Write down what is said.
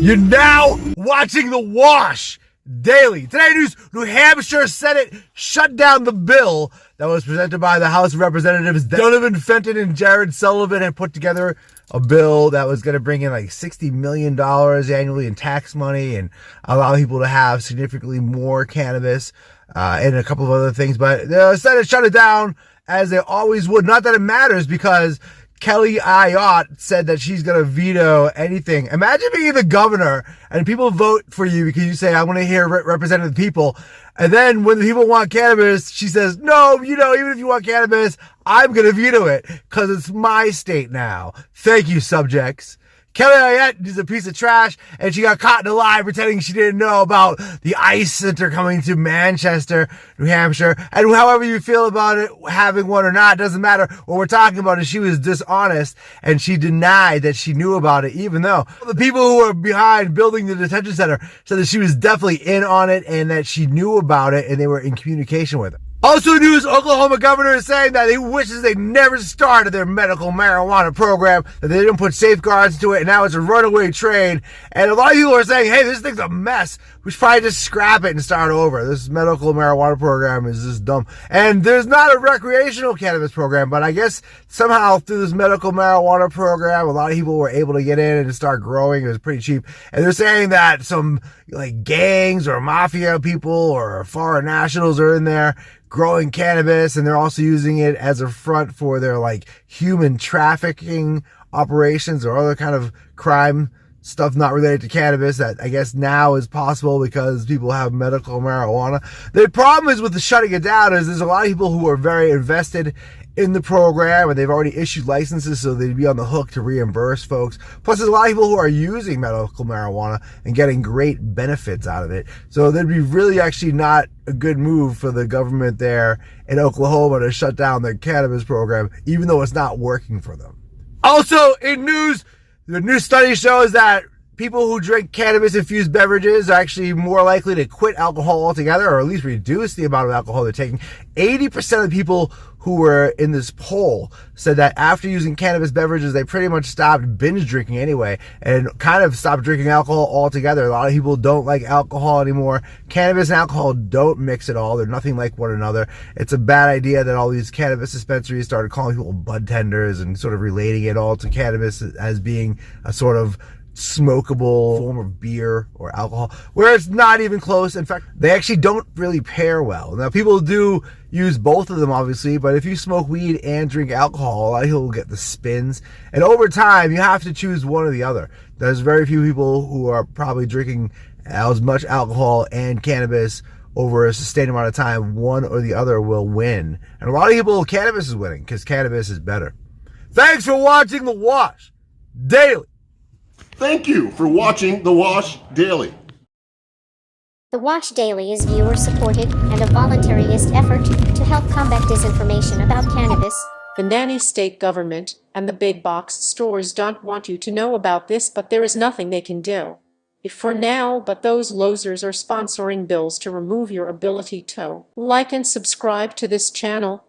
You're now watching The Wash Daily. Today news, New Hampshire Senate shut down the bill that was presented by the House of Representatives. Donovan Fenton and Jared Sullivan had put together a bill that was going to bring in like $60 million annually in tax money and allow people to have significantly more cannabis and a couple of other things. But the Senate shut it down as they always would. Not that it matters, because Kelly Ayotte said that she's going to veto anything. Imagine being the governor and people vote for you because you say, I want to hear representative people. And then when the people want cannabis, she says, no, even if you want cannabis, I'm going to veto it because it's my state now. Thank you, subjects. Kelly Ayotte is a piece of trash, and she got caught in a lie pretending she didn't know about the ICE Center coming to Manchester, New Hampshire. And however you feel about it, having one or not, doesn't matter. What we're talking about is she was dishonest, and she denied that she knew about it, even though the people who were behind building the detention center said that she was definitely in on it and that she knew about it, and they were in communication with her. Also news, Oklahoma governor is saying that he wishes they never started their medical marijuana program, that they didn't put safeguards to it, and now it's a runaway train. And a lot of people are saying, hey, this thing's a mess. We should probably just scrap it and start over. This medical marijuana program is just dumb. And there's not a recreational cannabis program, but I guess somehow through this medical marijuana program, a lot of people were able to get in and start growing. It was pretty cheap. And they're saying that some like gangs or mafia people or foreign nationals are in there growing cannabis, and they're also using it as a front for their like human trafficking operations or other kind of crime stuff not related to cannabis that I guess now is possible because people have medical marijuana. The problem is with the shutting it down is there's a lot of people who are very invested in the program, and they've already issued licenses, so they'd be on the hook to reimburse folks. Plus, there's a lot of people who are using medical marijuana and getting great benefits out of it. So there'd be really actually not a good move for the government there in Oklahoma to shut down the cannabis program, even though it's not working for them. Also, in news, the new study shows that people who drink cannabis-infused beverages are actually more likely to quit alcohol altogether, or at least reduce the amount of alcohol they're taking. 80% of the people who were in this poll said that after using cannabis beverages, they pretty much stopped binge drinking anyway, and kind of stopped drinking alcohol altogether. A lot of people don't like alcohol anymore. Cannabis and alcohol don't mix at all. They're nothing like one another. It's a bad idea that all these cannabis dispensaries started calling people bud tenders and sort of relating it all to cannabis as being a sort of smokable form of beer or alcohol, where it's not even close. In fact, they actually don't really pair well. Now, people do use both of them, obviously, but if you smoke weed and drink alcohol, a lot of people will get the spins. And over time, you have to choose one or the other. There's very few people who are probably drinking as much alcohol and cannabis over a sustained amount of time. One or the other will win. And a lot of people, cannabis is winning because cannabis is better. Thanks for watching The Wash Daily. Thank you for watching The Wash Daily. The Wash Daily is viewer-supported and a voluntarist effort to help combat disinformation about cannabis. The nanny state government and the big box stores don't want you to know about this, but there is nothing they can do. If for now, but those losers are sponsoring bills to remove your ability to like and subscribe to this channel.